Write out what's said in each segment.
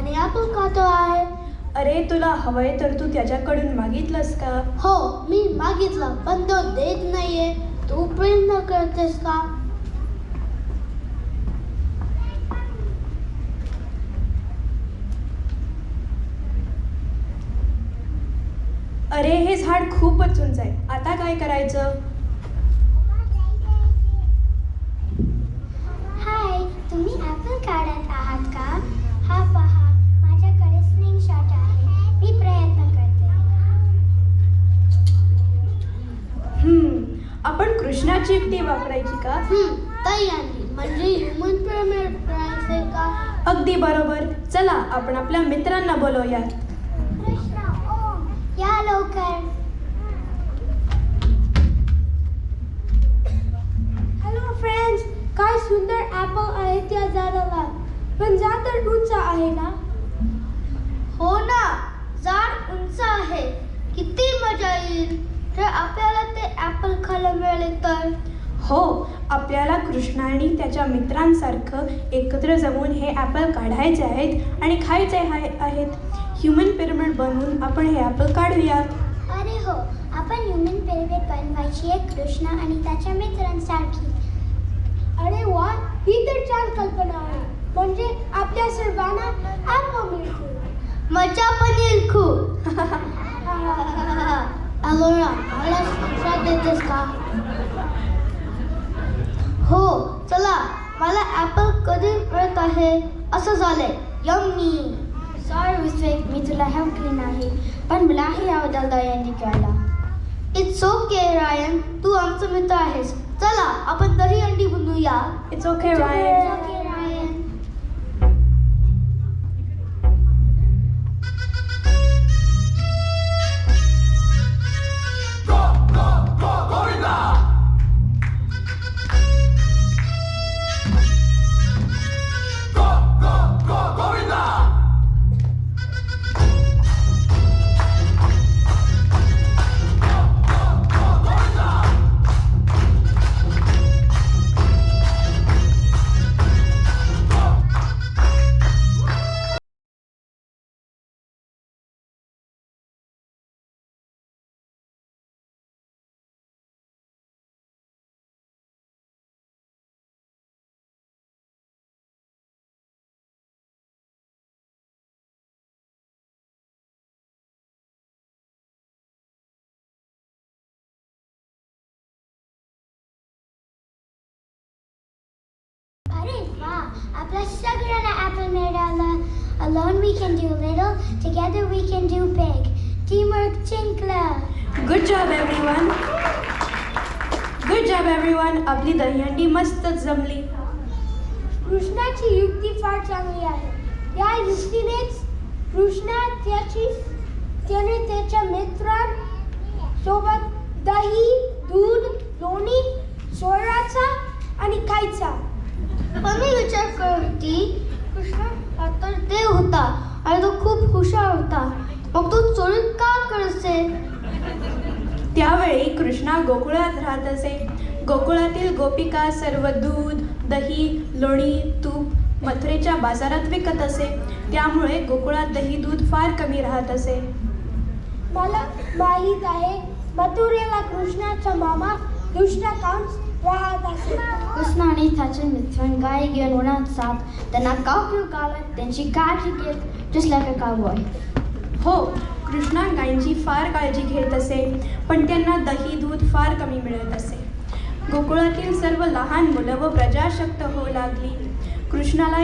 आणि ॲपल खातो आहे. अरे तुला हवंय तर तू त्याच्याकडून मागितलंस का? हो, मी मागितलं पण तो देत नाहीये. तू प्रयत्न करतेस का? अरे हे झाड खूपच उंच आहे, आता काय करायचं? हाय, तुम्ही ॲपल काढत आहात का? हा पहा, माझ्याकडे स्लिंगशॉट आहे. मी प्रयत्न करते. आपण कृष्णाची युक्ती वापरायची का? ताई आणली म्हणजे ह्युमन पिरामिड करायचंय का? अगदी बरोबर. चला आपण आपल्या मित्रांना बोलवूयात. कृष्णा, ओम, या लवकर. हॅलो फ्रेंड्स, काय सुंदर ॲपल आहे त्या झाडाला. पण झाड तर उंच आहे ना? हो ना, झाड उंच आहे. किती मजा येईल तर आपल्याला ते ॲपल खायला मिळाले तर. हो, आपल्याला कृष्णा आणि त्याच्या मित्रांसारखं एकत्र जमून हे ॲपल काढायचे आहेत आणि खायचे आहेत. ह्युमन पिरॅमिड बनवून आपण हे ॲपल काढूयात. अरे हो, आपण ह्युमन पिरॅमिड बनवायची आहे कृष्णा आणि त्याच्या मित्रांसारखी. अरे वा, ही तर छान कल्पना आहे. म्हणजे आपल्या सर्वांना ॲपल मिळतील. मजा पण येईल खूप. अलोरा, मला शिक्षा देतेस का? हो, चला. मला ॲपल कधी मिळत आहे असं झालंय. यम्मी. सॉरी विवेक, मी तुला हेल्प केली नाही, पण मलाही आवडेल दहीहंडी खायला. इट्स ओके रायन, तू आमचा मित्र आहेस. चला आपण दहीहंडी बनवूया. इट्स ओके रायन. ओके रायन. अरे वा, आपल्या सगळ्यांना ॲपल मिळाला. Alone we can do little, together we can do big. Teamwork जिंकलं. Good job everyone. Good job everyone. आपली दहीहंडी मस्तच जमली. कृष्णाची युक्ती फार चांगली आहे. या युक्तीनेच कृष्णा त्याने त्याच्या मित्रांसोबत दही, दूध, लोणी, चोराचा आणि खायचा. पण मी विचार करत होती, कृष्णा तर देव होता आणि तो खूप हुशार होता. मग तो चोरी का करत असेल? त्यावेळी कृष्णा गोकुळात राहत असे. गोकुळातील गोपिका सर्व दूध, दही, लोणी, तूप मथुरेच्या बाजारात विकत असे. त्यामुळे गोकुळात दही दूध फार कमी राहत असे. मला माहीत आहे, मथुरेला कृष्णाचा मामा कृष्णकांत राहत असे. कृष्ण आणि त्याचे मित्र गाय घेऊन उन्हात जात, त्यांना कापूर घालत त्यांची काळजी घेत, just like a cowboy. हो, कृष्णा गायींची फार काळजी घेत असे, पण त्यांना दही दूध फार कमी मिळत असे. गोकुळातील सर्व लहान मुलं व प्रजाशक्त होऊ लागली. कृष्णाला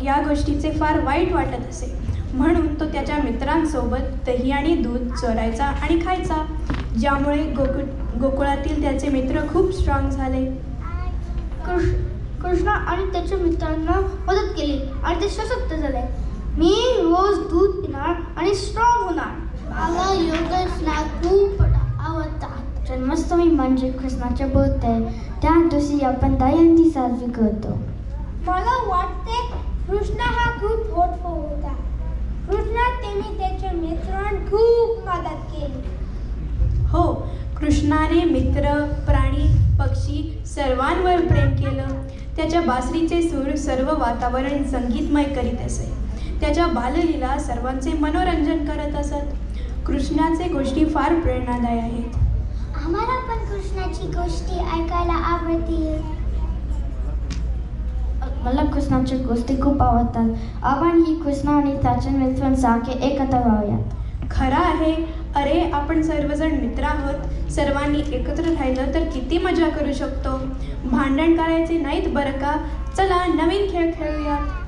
या गोष्टीचे फार वाईट वाटत असे. म्हणून तो त्याच्या मित्रांसोबत दही आणि दूध चोरायचा आणि खायचा, ज्यामुळे गोकुळातील त्याचे मित्र खूप स्ट्रॉंग झाले. कृष्णा आणि त्याच्या मित्रांना मदत केली आणि ते सशक्त झाले. मी रोज दूध पिणार आणि स्ट्रॉंग होणार. मला योगर्ट स्नॅक खूप आवडतात. जन्माष्टमी म्हणजे कृष्णाचे बर्थडे. त्या दिवशी आपण दहीहंडी साजरी करतो. मला वाटते कृष्णा हा खूप होतफुल होता. कृष्णा त्याने त्याच्या मित्रांना खूप मदत केली. हो, कृष्णाने मित्र, प्राणी, पक्षी सर्वांवर प्रेम केलं. त्याच्या बासरीचे सूर सर्व वातावरण संगीतमय करीत असे. त्याच्या बाललीला सर्वांचे मनोरंजन करत असत. कृष्णाचे गोष्टी फार प्रेरणादायी आहेत. आम्हाला पण कृष्णाची गोष्टी ऐकायला आवडतील. मला कृष्णाच्या गोष्टी खूप आवडतात. आपण ही कृष्ण आणि त्याच्या मित्रांसारखे एकत्र राहूयात. खरं आहे. अरे, आपण सर्वजण मित्र आहोत. सर्वांनी एकत्र राहिलं तर किती मजा करू शकतो. भांडण करायचे नाहीत बरं का. चला नवीन खेळ खेळूयात.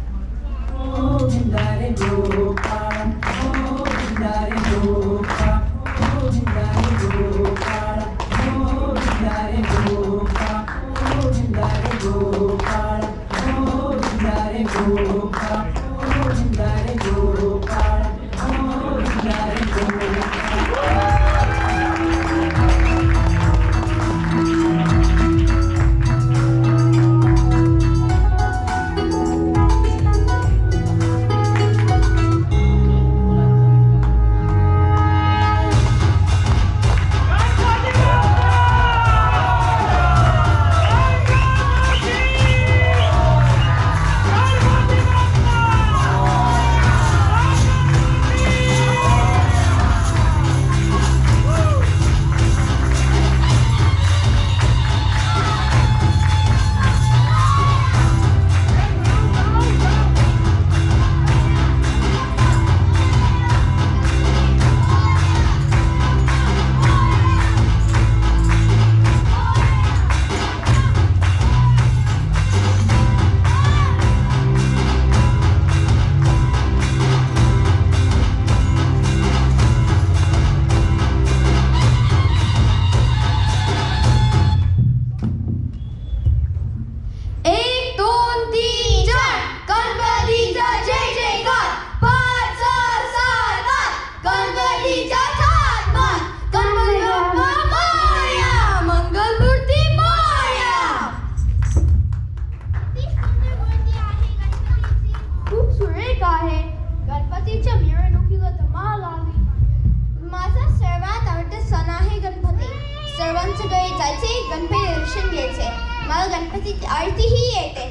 गणपतीची आरतीही येते.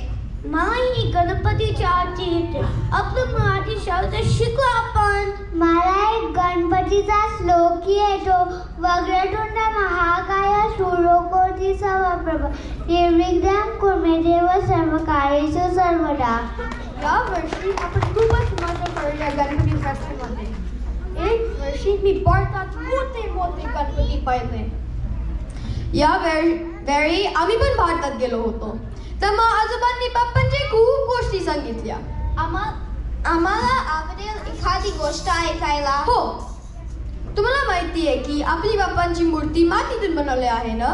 नाही, गणपतीची आरती येते. आपलं मराठी शब्द शिकू आपण. मला एक गणपतीचा श्लोक येतो. वक्रतुंड महाकाय सूर्यकोटि समप्रभ निर्विघ्नं कुरु देव सर्वकार्येषु सर्वदा. या वर्षी आपण खूपच मजा करूया गणपती फेस्टिवलमध्ये. एक वर्षी मी भारतात मोठे मोठे गणपती पाहिले. या वेळी आम्ही पण भारतात गेलो होतो. तर मग आजोबांनी बाप्पांची खूप गोष्टी सांगितल्या. आम्हाला आवडेल एखादी गोष्ट ऐकायला. हो, तुम्हाला माहिती आहे की आपली बाप्पांची मूर्ती मातीतून बनवली आहे ना.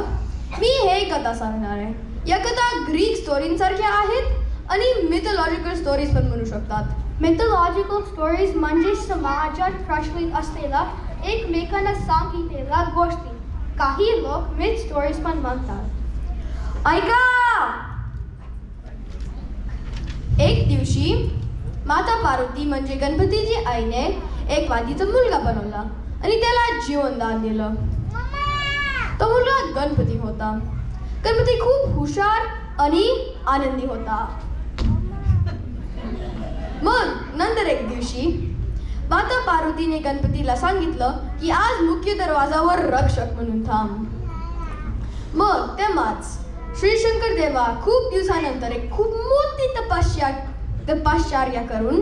मी हे कथा सांगणार आहे. या कथा ग्रीक स्टोरींसारख्या आहेत आणि मिथॉलॉजिकल स्टोरीज पण म्हणू शकतात. मिथॉलॉजिकल स्टोरीज म्हणजे समाजात प्रचलित असलेल्या एकमेकांना सांगितलेल्या गोष्टी. काही लोक मिथ स्टोरीज पण म्हणतात. ऐका, एक दिवशी माता पार्वती म्हणजे गणपतीची आईने एक वादीचा मुलगा बनवला आणि त्याला जीवनदान दिलं. तो मुलगा गणपती होता. गणपती खूप हुशार आणि आनंदी होता. मग नंतर एक दिवशी माता पार्वतीने गणपतीला सांगितलं की आज मुख्य दरवाजावर रक्षक म्हणून थांब. मग तेव्हाच श्री शंकर देवा खूप दिवसानंतर एक खूप मोठी तपश्चर्या करून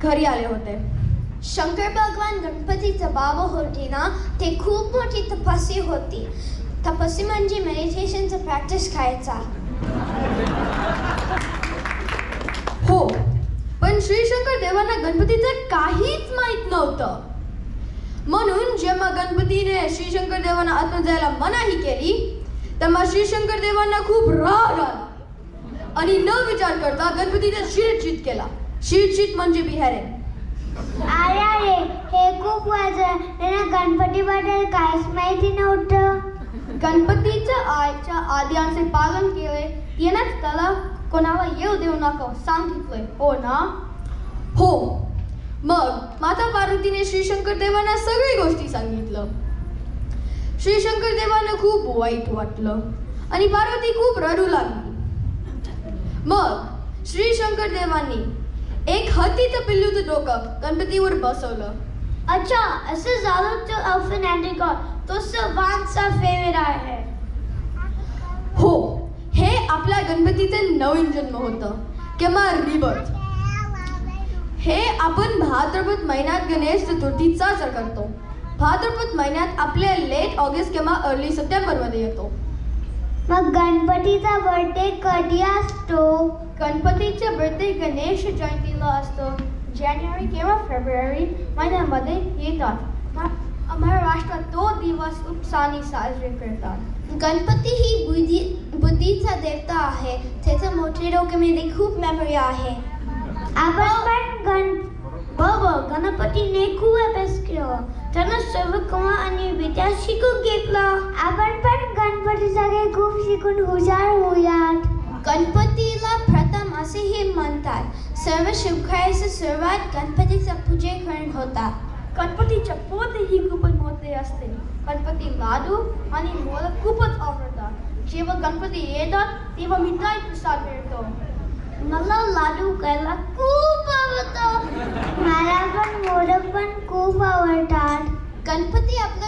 घरी आले होते. शंकर भगवान गणपतीचा बाबा होते ना, ते खूप मोठी तपस्वी होती. तपस्वी म्हणजे मेडिटेशनचं प्रॅक्टिस करायचा. हो, पण श्री शंकर देवांना गणपतीचं काहीच माहित नव्हतं. म्हणून जेव्हा गणपतीने श्री शंकर देवांना आतमध्ये जायला मनाई केली तेव्हा श्री शंकर देवांना खूप राग आला आणि न विचार करता गणपतीचा शिरच्छेद केला. शिरच्छेद म्हणजे बिहारे. अरे हे खूप वाजलं. त्यांना गणपतीबद्दल काहीच माहिती नव्हतं. गणपतीच्या आईच्या आज्ञांचे पालन केले. यानंच त्याला कोणाला येऊ देऊ नका सांगितले, हो ना? हो. मग माता पार्वतीने श्री शंकर देवांना सगळी गोष्टी सांगितलं. श्री शंकर देवांना खूप वाईट वाटलं आणि पार्वती खूप रडू लागली. मग श्री शंकर देवांनी एक हत्तीचं पिल्लूचं डोकं गणपतीवर बसवलं. अच्छा, असं झालं तर अल्फिन तो सर्वांचा फेवरेट आहे. हो, हे आपल्या गणपतीचे नवीन जन्म होतं किंवा रिबर्थ. हे आपण भाद्रपद महिन्यात गणेश चतुर्थी साजरा करतो. भाद्रपद महिन्यात आपल्या लेट ऑगस्ट किंवा अर्ली सप्टेंबरमध्ये येतो. मग गणपतीचा बर्थडे कधी असतो? गणपतीचा बर्थडे गणेश जयंतीला असतो. जानेवारी किंवा फेब्रुवारी महिन्यामध्ये येतात. महाराष्ट्रात तो दिवस उत्साहाने साजरे करतात. गणपती ही बुद्धीचा देवता आहे. त्याच्या मोठे डोक्यामध्ये खूप मेमरी आहे. आपण पण गणपतीने खूप अभ्यास केला. त्यानं सर्व कला आणि विद्या शिकून घेतला. आपण पण गणपतीसाठी खूप शिकून हुशार होऊयात. गणपतीला प्रथम असेही म्हणतात. सर्व शुभकार्याची सुरुवात गणपतीच्या पूजेकडून होतात. गणपतीच्या पोते ही खूपच मोठे असते. गणपती लाडू आणि मोदक खूपच आवडतात. जेव्हा गणपती येतात तेव्हा मिठाई प्रसाद मिळतो. मला लाडू खायला खूप आवडतात. मला पण मोदक पण खूप आवडतात. गणपती आपलं